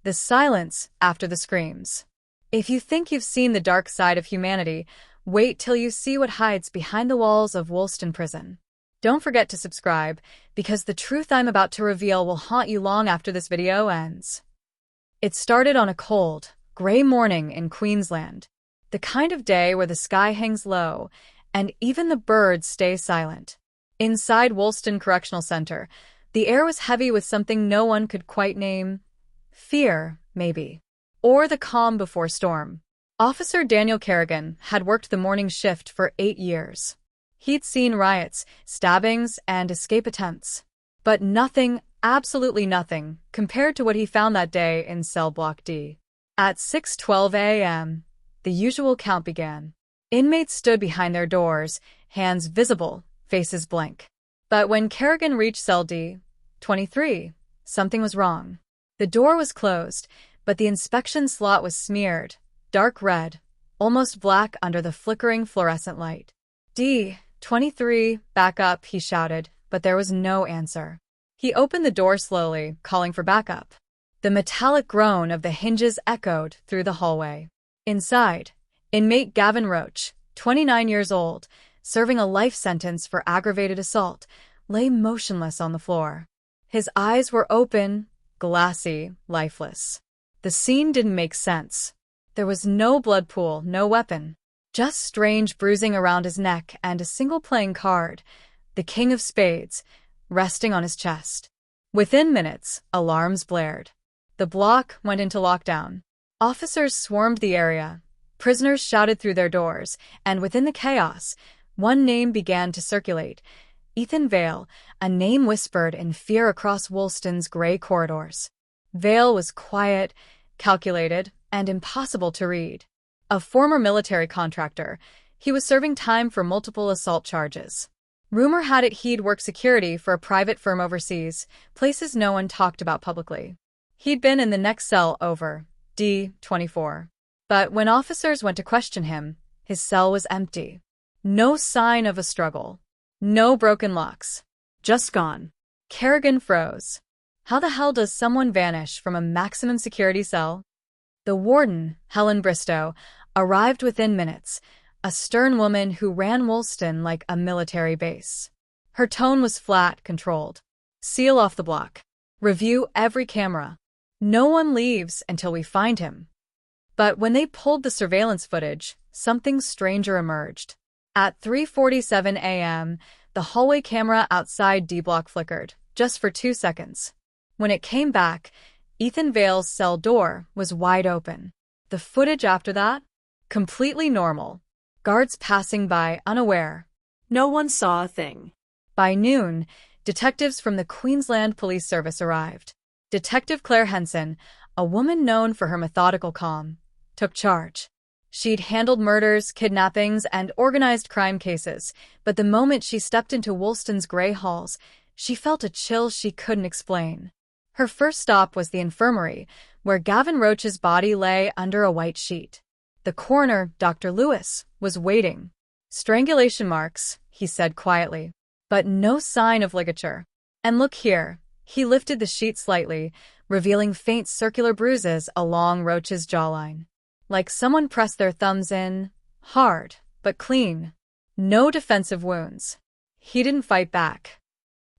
The silence after the screams. If you think you've seen the dark side of humanity, wait till you see what hides behind the walls of Wolston Prison. Don't forget to subscribe, because the truth I'm about to reveal will haunt you long after this video ends. It started on a cold, gray morning in Queensland. The kind of day where the sky hangs low, and even the birds stay silent. Inside Wolston Correctional Center, the air was heavy with something no one could quite name. Fear, maybe. Or the calm before storm. Officer Daniel Kerrigan had worked the morning shift for 8 years. He'd seen riots, stabbings, and escape attempts. But nothing, absolutely nothing, compared to what he found that day in cell block D. At 6:12 a.m., the usual count began. Inmates stood behind their doors, hands visible, faces blank. But when Kerrigan reached cell D, 23, something was wrong. The door was closed, but the inspection slot was smeared, dark red, almost black under the flickering fluorescent light. D, 23, back up, he shouted, but there was no answer. He opened the door slowly, calling for backup. The metallic groan of the hinges echoed through the hallway. Inside, inmate Gavin Roach, 29 years old, serving a life sentence for aggravated assault, lay motionless on the floor. His eyes were open, glassy, lifeless. The scene didn't make sense. There was no blood pool, no weapon. Just strange bruising around his neck and a single playing card, the King of Spades, resting on his chest. Within minutes, alarms blared. The block went into lockdown. Officers swarmed the area. Prisoners shouted through their doors, and within the chaos, one name began to circulate. Ethan Vale, a name whispered in fear across Wolston's gray corridors. Vale was quiet, calculated, and impossible to read. A former military contractor, he was serving time for multiple assault charges. Rumor had it he'd worked security for a private firm overseas, places no one talked about publicly. He'd been in the next cell over, D-24. But when officers went to question him, his cell was empty. No sign of a struggle. No broken locks. Just gone. Kerrigan froze. How the hell does someone vanish from a maximum security cell? The warden, Helen Bristow, arrived within minutes, a stern woman who ran Wolston like a military base. Her tone was flat, controlled. Seal off the block. Review every camera. No one leaves until we find him. But when they pulled the surveillance footage, something stranger emerged. At 3:47 a.m., the hallway camera outside D-block flickered, just for 2 seconds. When it came back, Ethan Vale's cell door was wide open. The footage after that? Completely normal. Guards passing by unaware. No one saw a thing. By noon, detectives from the Queensland Police Service arrived. Detective Claire Henson, a woman known for her methodical calm, took charge. She'd handled murders, kidnappings, and organized crime cases, but the moment she stepped into Wolston's gray halls, she felt a chill she couldn't explain. Her first stop was the infirmary, where Gavin Roach's body lay under a white sheet. The coroner, Dr. Lewis, was waiting. Strangulation marks, he said quietly, but no sign of ligature. And look here, he lifted the sheet slightly, revealing faint circular bruises along Roach's jawline. Like someone pressed their thumbs in, hard, but clean. No defensive wounds. He didn't fight back.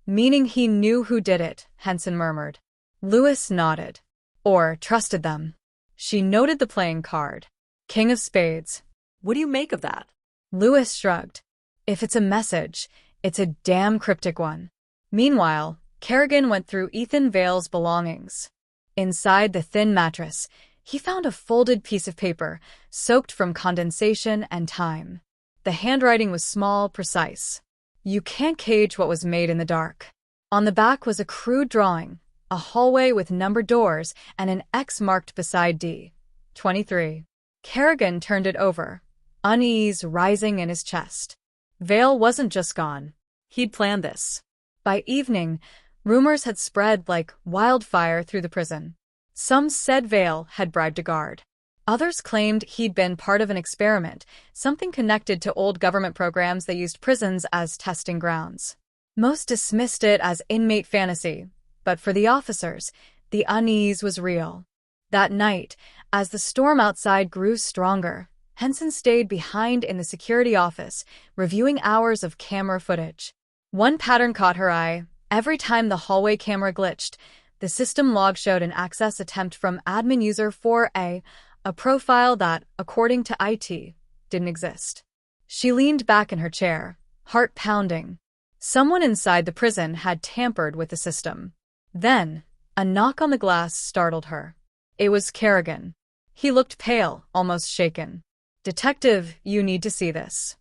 Meaning he knew who did it, Henson murmured. Lewis nodded. Or trusted them. She noted the playing card. King of Spades. What do you make of that? Lewis shrugged. If it's a message, it's a damn cryptic one. Meanwhile, Kerrigan went through Ethan Vale's belongings. Inside the thin mattress, he found a folded piece of paper, soaked from condensation and time. The handwriting was small, precise. You can't gauge what was made in the dark. On the back was a crude drawing, a hallway with numbered doors and an X marked beside D. 23. Kerrigan turned it over, unease rising in his chest. Vale wasn't just gone. He'd planned this. By evening, rumors had spread like wildfire through the prison. Some said Vale had bribed a guard. Others claimed he'd been part of an experiment, something connected to old government programs that used prisons as testing grounds. Most dismissed it as inmate fantasy, but for the officers, the unease was real. That night, as the storm outside grew stronger, Henson stayed behind in the security office, reviewing hours of camera footage. One pattern caught her eye. Every time the hallway camera glitched, the system log showed an access attempt from admin user 4A, a profile that, according to IT, didn't exist. She leaned back in her chair, heart pounding. Someone inside the prison had tampered with the system. Then, a knock on the glass startled her. It was Kerrigan. He looked pale, almost shaken. "Detective, you need to see this."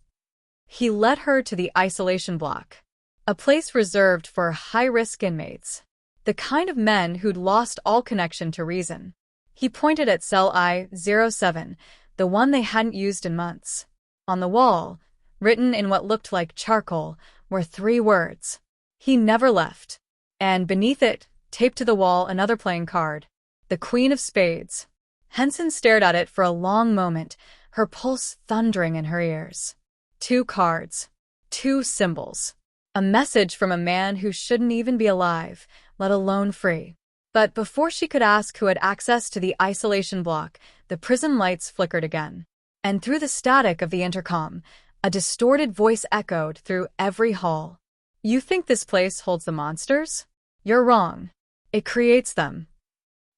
He led her to the isolation block, a place reserved for high-risk inmates, the kind of men who'd lost all connection to reason. He pointed at cell I-07, the one they hadn't used in months. On the wall, written in what looked like charcoal, were 3 words: "He never left." And beneath it, taped to the wall, another playing card: "The Queen of Spades." Henson stared at it for a long moment, her pulse thundering in her ears. 2 cards. 2 symbols. A message from a man who shouldn't even be alive, let alone free. But before she could ask who had access to the isolation block, the prison lights flickered again. And through the static of the intercom, a distorted voice echoed through every hall. "You think this place holds the monsters? You're wrong. It creates them."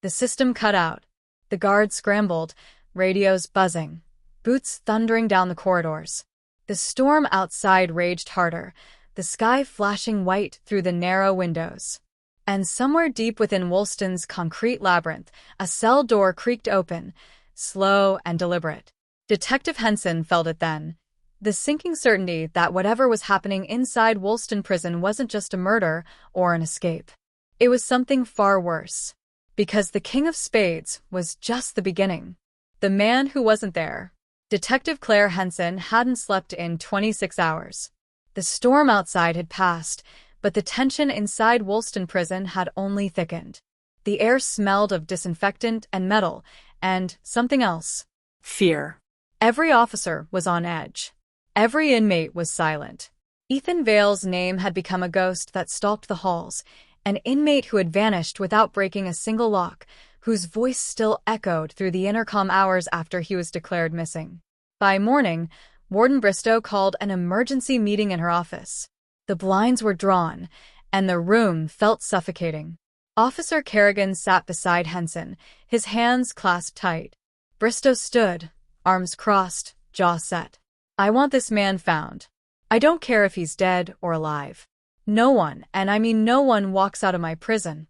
The system cut out. The guards scrambled, radios buzzing, boots thundering down the corridors. The storm outside raged harder, the sky flashing white through the narrow windows. And somewhere deep within Wolston's concrete labyrinth, a cell door creaked open, slow and deliberate. Detective Henson felt it then, the sinking certainty that whatever was happening inside Wolston Prison wasn't just a murder or an escape. It was something far worse. Because the King of Spades was just the beginning. The man who wasn't there. Detective Claire Henson hadn't slept in 26 hours. The storm outside had passed, but the tension inside Wolston Prison had only thickened. The air smelled of disinfectant and metal, and something else. Fear. Every officer was on edge. Every inmate was silent. Ethan Vale's name had become a ghost that stalked the halls, an inmate who had vanished without breaking a single lock, whose voice still echoed through the intercom hours after he was declared missing. By morning, Warden Bristow called an emergency meeting in her office. The blinds were drawn, and the room felt suffocating. Officer Kerrigan sat beside Henson, his hands clasped tight. Bristow stood, arms crossed, jaw set. "I want this man found. I don't care if he's dead or alive. No one, and I mean no one, walks out of my prison."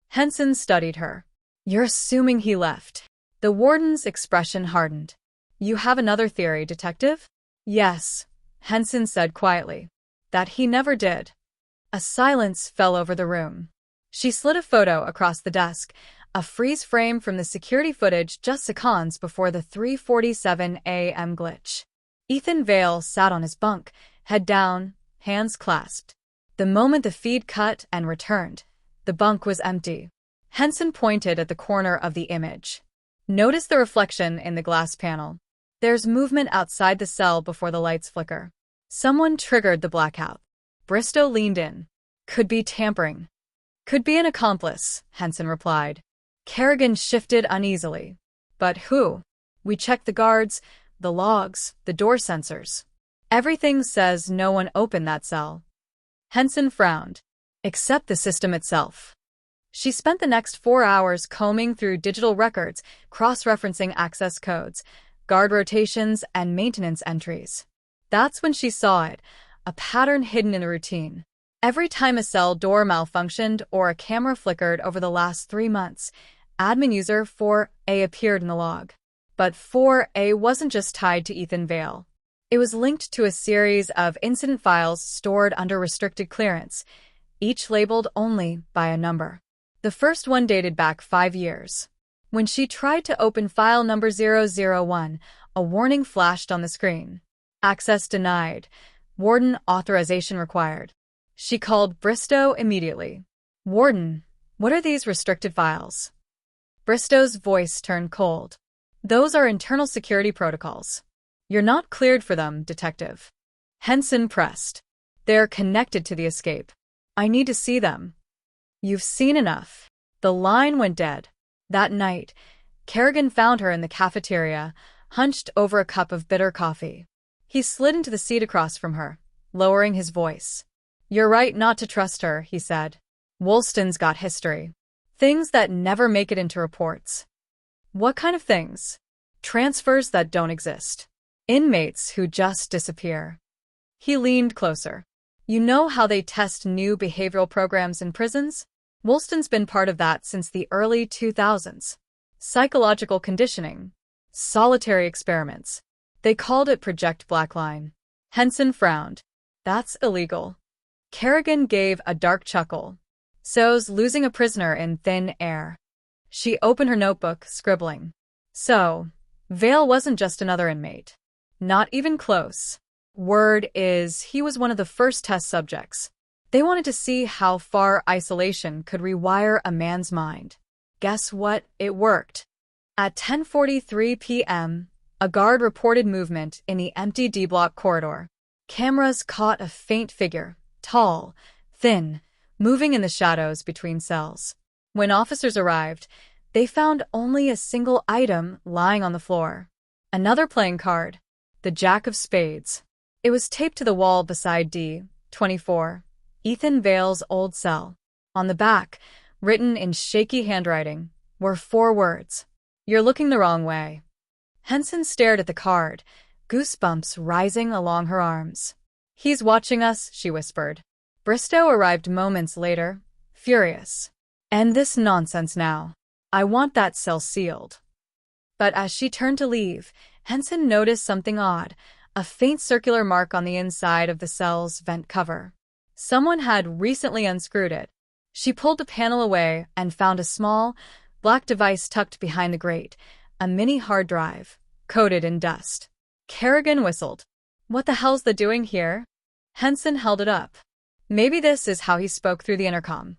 Henson studied her. "You're assuming he left." The warden's expression hardened. "You have another theory, Detective?" "Yes," Henson said quietly. "That he never did." A silence fell over the room. She slid a photo across the desk, a freeze frame from the security footage just seconds before the 3:47 a.m. glitch. Ethan Vale sat on his bunk, head down, hands clasped. The moment the feed cut and returned, the bunk was empty. Henson pointed at the corner of the image. "Notice the reflection in the glass panel. There's movement outside the cell before the lights flicker. Someone triggered the blackout." Bristow leaned in. "Could be tampering." "Could be an accomplice," Henson replied. Kerrigan shifted uneasily. "But who? We checked the guards, the logs, the door sensors. Everything says no one opened that cell." Henson frowned. "Except the system itself." She spent the next 4 hours combing through digital records, cross-referencing access codes, guard rotations, and maintenance entries. That's when she saw it, a pattern hidden in the routine. Every time a cell door malfunctioned or a camera flickered over the last 3 months, admin user 4A appeared in the log. But 4A wasn't just tied to Ethan Vale. It was linked to a series of incident files stored under restricted clearance, each labeled only by a number. The first one dated back 5 years. When she tried to open file number 001, a warning flashed on the screen. "Access denied. Warden authorization required." She called Bristow immediately. "Warden, what are these restricted files?" Bristow's voice turned cold. "Those are internal security protocols. You're not cleared for them, Detective." Henson pressed. "They're connected to the escape. I need to see them." "You've seen enough." The line went dead. That night, Kerrigan found her in the cafeteria, hunched over a cup of bitter coffee. He slid into the seat across from her, lowering his voice. "You're right not to trust her," he said. "Wolston's got history. Things that never make it into reports." "What kind of things?" "Transfers that don't exist. Inmates who just disappear." He leaned closer. "You know how they test new behavioral programs in prisons? Wolston's been part of that since the early 2000s. Psychological conditioning. Solitary experiments. They called it Project Blackline." Henson frowned. "That's illegal." Kerrigan gave a dark chuckle. "So's losing a prisoner in thin air." She opened her notebook, scribbling. "So, Vale wasn't just another inmate. Not even close. Word is he was one of the first test subjects. They wanted to see how far isolation could rewire a man's mind. Guess what? It worked." At 10:43 p.m., a guard reported movement in the empty D-block corridor. Cameras caught a faint figure, tall, thin, moving in the shadows between cells. When officers arrived, they found only a single item lying on the floor. Another playing card, the Jack of Spades. It was taped to the wall beside D-24, Ethan Vale's old cell. On the back, written in shaky handwriting, were 4 words. "You're looking the wrong way." Henson stared at the card, goosebumps rising along her arms. "He's watching us," she whispered. Bristow arrived moments later, furious. "End this nonsense now. I want that cell sealed." But as she turned to leave, Henson noticed something odd, a faint circular mark on the inside of the cell's vent cover. Someone had recently unscrewed it. She pulled the panel away and found a small, black device tucked behind the grate, a mini hard drive, coated in dust. Kerrigan whistled. "What the hell's the doing here?" Henson held it up. Maybe this is how he spoke through the intercom.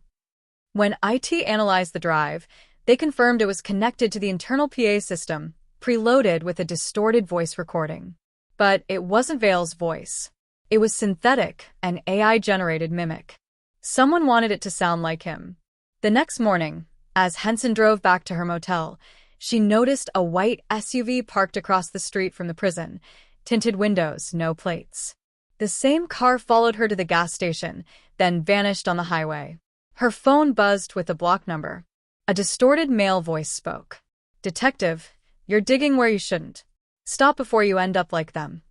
When IT analyzed the drive, they confirmed it was connected to the internal PA system, preloaded with a distorted voice recording. But it wasn't Vale's voice. It was synthetic, an AI-generated mimic. Someone wanted it to sound like him. The next morning, as Henson drove back to her motel, she noticed a white SUV parked across the street from the prison, tinted windows, no plates. The same car followed her to the gas station, then vanished on the highway. Her phone buzzed with a block number. A distorted male voice spoke. "Detective, you're digging where you shouldn't. Stop before you end up like them."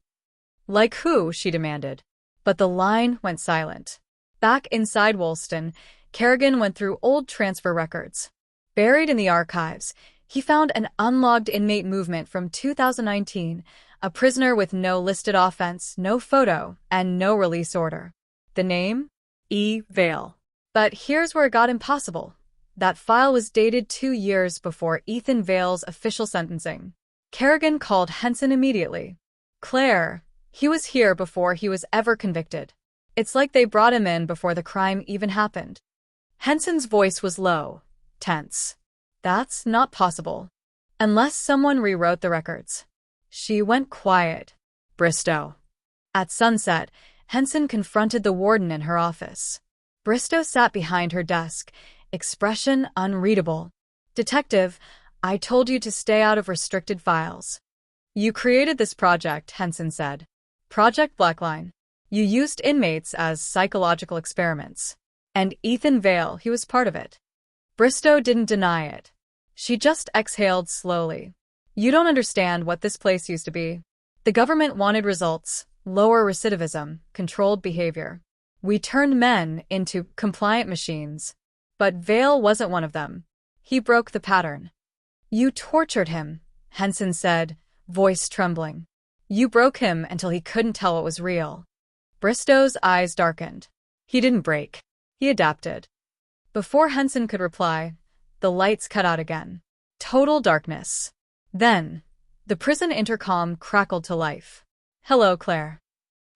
"Like who?" she demanded. But the line went silent. Back inside Wolston, Kerrigan went through old transfer records. Buried in the archives, he found an unlogged inmate movement from 2019, a prisoner with no listed offense, no photo, and no release order. The name? E. Vale. But here's where it got impossible. That file was dated 2 years before Ethan Vale's official sentencing. Kerrigan called Henson immediately. "Claire, he was here before he was ever convicted. It's like they brought him in before the crime even happened." Henson's voice was low, tense. "That's not possible. Unless someone rewrote the records." She went quiet. "Bristow." At sunset, Henson confronted the warden in her office. Bristow sat behind her desk, expression unreadable. "Detective, I told you to stay out of restricted files." "You created this project," Henson said. "Project Blackline. You used inmates as psychological experiments. And Ethan Vale, he was part of it." Bristow didn't deny it. She just exhaled slowly. "You don't understand what this place used to be. The government wanted results, lower recidivism, controlled behavior. We turned men into compliant machines. But Vale wasn't one of them. He broke the pattern." "You tortured him," Henson said, voice trembling. "You broke him until he couldn't tell what was real." Bristow's eyes darkened. "He didn't break. He adapted." Before Henson could reply, the lights cut out again. Total darkness. Then, the prison intercom crackled to life. "Hello, Claire."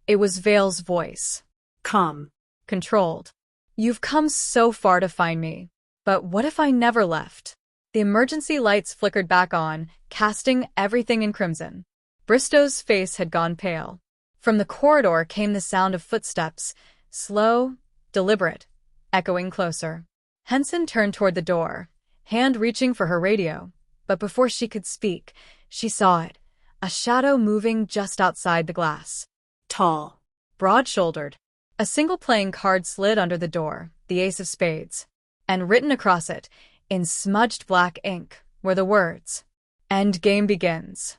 It was Vale's voice. "Come." Controlled. "You've come so far to find me. But what if I never left?" The emergency lights flickered back on, casting everything in crimson. Bristow's face had gone pale. From the corridor came the sound of footsteps, slow, deliberate, echoing closer. Henson turned toward the door, hand reaching for her radio. But before she could speak, she saw it, a shadow moving just outside the glass. Tall. Broad-shouldered. A single playing card slid under the door, the ace of spades. And written across it, in smudged black ink, were the words, "End game begins."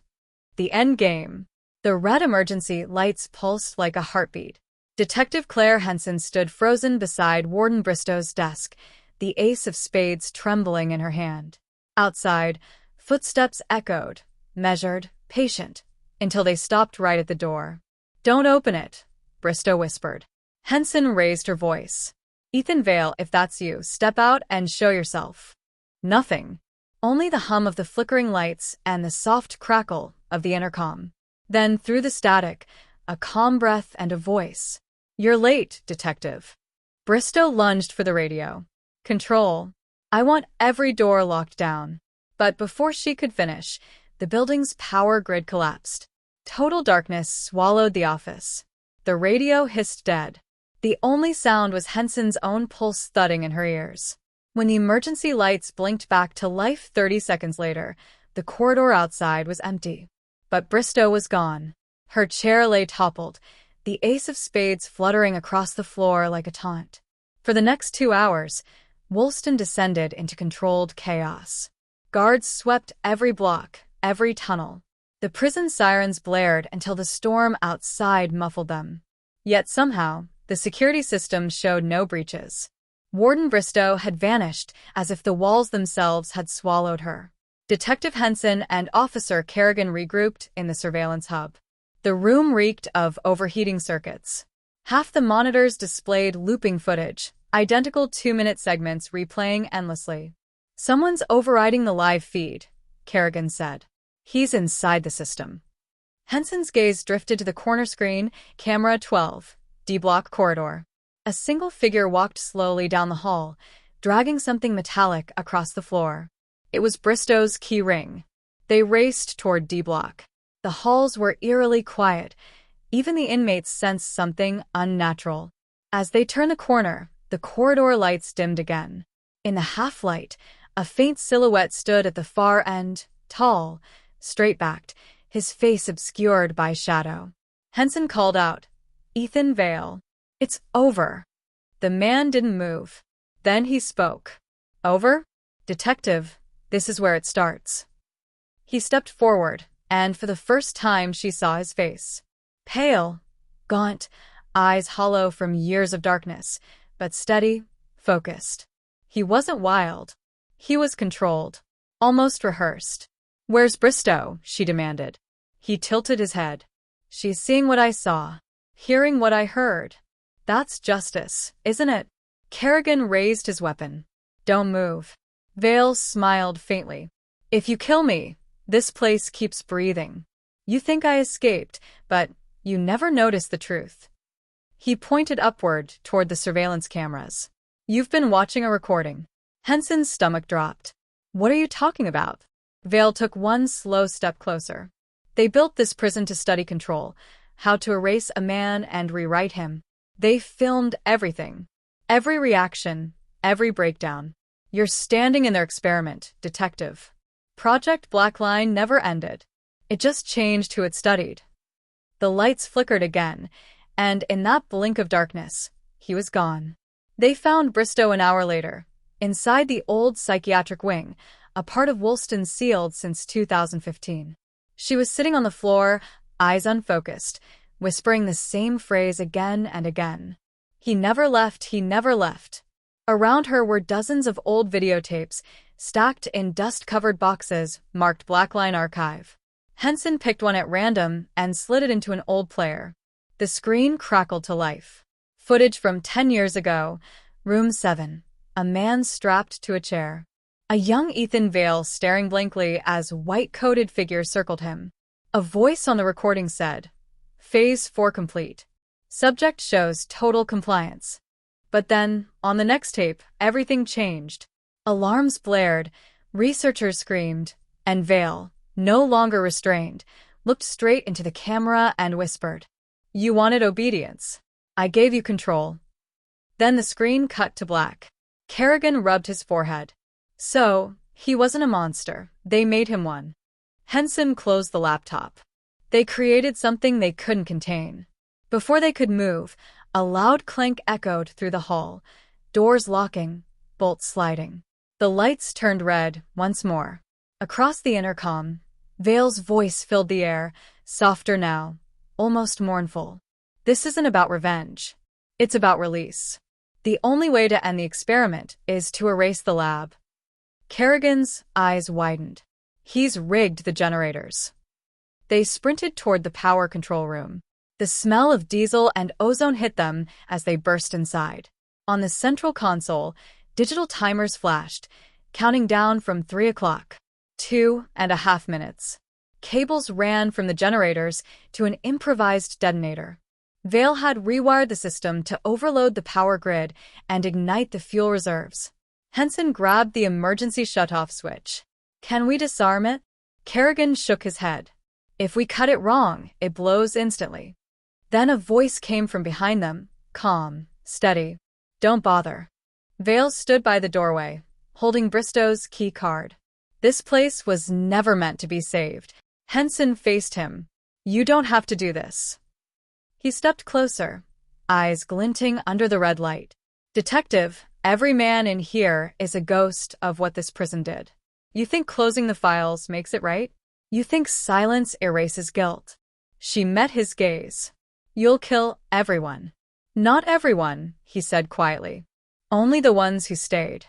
The end game. The red emergency lights pulsed like a heartbeat. Detective Claire Henson stood frozen beside Warden Bristow's desk, the ace of spades trembling in her hand. Outside, footsteps echoed, measured, patient, until they stopped right at the door. "Don't open it," Bristow whispered. Henson raised her voice. "Ethan Vale, if that's you, step out and show yourself." Nothing. Only the hum of the flickering lights and the soft crackle of the intercom. Then, through the static, a calm breath and a voice. "You're late, detective." Bristow lunged for the radio. "Control. I want every door locked down." But before she could finish, the building's power grid collapsed. Total darkness swallowed the office. The radio hissed dead. The only sound was Henson's own pulse thudding in her ears. When the emergency lights blinked back to life 30 seconds later, the corridor outside was empty. But Bristow was gone. Her chair lay toppled, the ace of spades fluttering across the floor like a taunt. For the next 2 hours, Wolston descended into controlled chaos. Guards swept every block, every tunnel. The prison sirens blared until the storm outside muffled them. Yet somehow, the security system showed no breaches. Warden Bristow had vanished as if the walls themselves had swallowed her. Detective Henson and Officer Kerrigan regrouped in the surveillance hub. The room reeked of overheating circuits. Half the monitors displayed looping footage, identical 2-minute segments replaying endlessly. "Someone's overriding the live feed," Kerrigan said. "He's inside the system." Henson's gaze drifted to the corner screen, camera 12, D-block corridor. A single figure walked slowly down the hall, dragging something metallic across the floor. It was Bristow's key ring. They raced toward D-block. The halls were eerily quiet. Even the inmates sensed something unnatural. As they turned the corner, the corridor lights dimmed again. In the half-light, a faint silhouette stood at the far end, tall, straight-backed, his face obscured by shadow. Henson called out, "Ethan Vale. It's over." The man didn't move. Then he spoke. "Over? Detective, this is where it starts." He stepped forward, and for the first time she saw his face. Pale, gaunt, eyes hollow from years of darkness, but steady, focused. He wasn't wild. He was controlled, almost rehearsed. "Where's Bristow?" she demanded. He tilted his head. "She's seeing what I saw, hearing what I heard. That's justice, isn't it?" Kerrigan raised his weapon. "Don't move." Vale smiled faintly. "If you kill me, this place keeps breathing. You think I escaped, but you never notice the truth." He pointed upward toward the surveillance cameras. "You've been watching a recording." Henson's stomach dropped. "What are you talking about?" Vale took one slow step closer. "They built this prison to study control, how to erase a man and rewrite him. They filmed everything. Every reaction, every breakdown. You're standing in their experiment, detective. Project Blackline never ended. It just changed who it studied." The lights flickered again, and in that blink of darkness, he was gone. They found Bristow an hour later, inside the old psychiatric wing, a part of Wolston sealed since 2015. She was sitting on the floor, eyes unfocused, whispering the same phrase again and again. "He never left, he never left." Around her were dozens of old videotapes, stacked in dust-covered boxes marked Blackline Archive. Henson picked one at random and slid it into an old player. The screen crackled to life. Footage from 10 years ago, room 7, a man strapped to a chair. A young Ethan Vale staring blankly as white-coated figures circled him. A voice on the recording said, "Phase 4 complete. Subject shows total compliance." But then, on the next tape, everything changed. Alarms blared, researchers screamed, and Vale, no longer restrained, looked straight into the camera and whispered, "You wanted obedience. I gave you control." Then the screen cut to black. Kerrigan rubbed his forehead. "So, He wasn't a monster. They made him one. Henson closed the laptop. They created something they couldn't contain. Before they could move, a loud clank echoed through the hall, doors locking, bolts sliding. The lights turned red once more. Across the intercom, Vale's voice filled the air, softer now, almost mournful. This isn't about revenge. It's about release. The only way to end the experiment is to erase the lab. Kerrigan's eyes widened. He's rigged the generators. They sprinted toward the power control room. The smell of diesel and ozone hit them as they burst inside. On the central console, digital timers flashed, counting down from 3 o'clock. 2.5 minutes. Cables ran from the generators to an improvised detonator. Vale had rewired the system to overload the power grid and ignite the fuel reserves. Henson grabbed the emergency shutoff switch. Can we disarm it? Kerrigan shook his head. If we cut it wrong, it blows instantly. Then a voice came from behind them, calm, steady. Don't bother. Vale stood by the doorway, holding Bristow's key card. This place was never meant to be saved. Henson faced him. You don't have to do this. He stepped closer, eyes glinting under the red light. Detective, every man in here is a ghost of what this prison did. You think closing the files makes it right? You think silence erases guilt. She met his gaze. You'll kill everyone. Not everyone, he said quietly. Only the ones who stayed.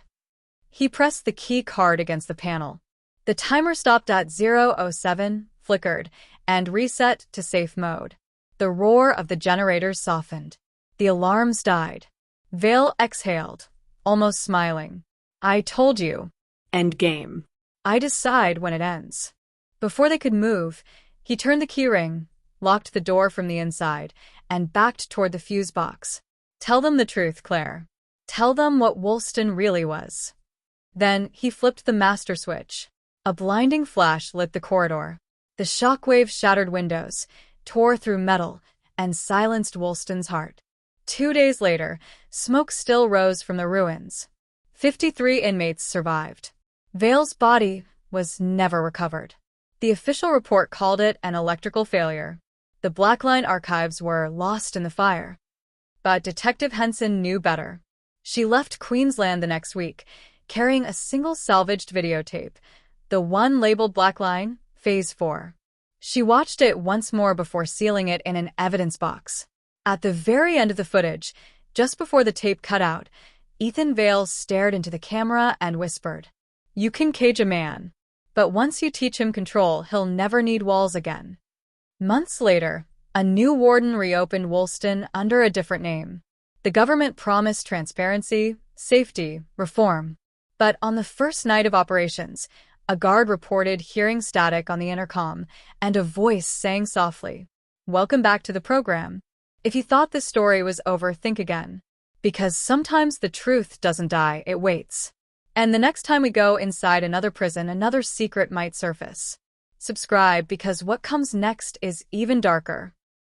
He pressed the key card against the panel. The timer stopped at 0:07, flickered, and reset to safe mode. The roar of the generators softened. The alarms died. Vale exhaled, almost smiling. I told you. End game. I decide when it ends. Before they could move, he turned the keyring, locked the door from the inside, and backed toward the fuse box. Tell them the truth, Claire. Tell them what Wolston really was. Then he flipped the master switch. A blinding flash lit the corridor. The shockwave shattered windows, tore through metal, and silenced Wolston's heart. 2 days later, smoke still rose from the ruins. 53 inmates survived. Vale's body was never recovered. The official report called it an electrical failure. The Blackline archives were lost in the fire. But Detective Henson knew better. She left Queensland the next week, carrying a single salvaged videotape, the one labeled Blackline, Phase 4. She watched it once more before sealing it in an evidence box. At the very end of the footage, just before the tape cut out, Ethan Vale stared into the camera and whispered, You can cage a man, but once you teach him control, he'll never need walls again. Months later, a new warden reopened Wolston under a different name. The government promised transparency, safety, reform. But on the first night of operations, a guard reported hearing static on the intercom and a voice saying softly, Welcome back to the program. If you thought this story was over, think again. Because sometimes the truth doesn't die, it waits. And the next time we go inside another prison, another secret might surface. Subscribe because what comes next is even darker.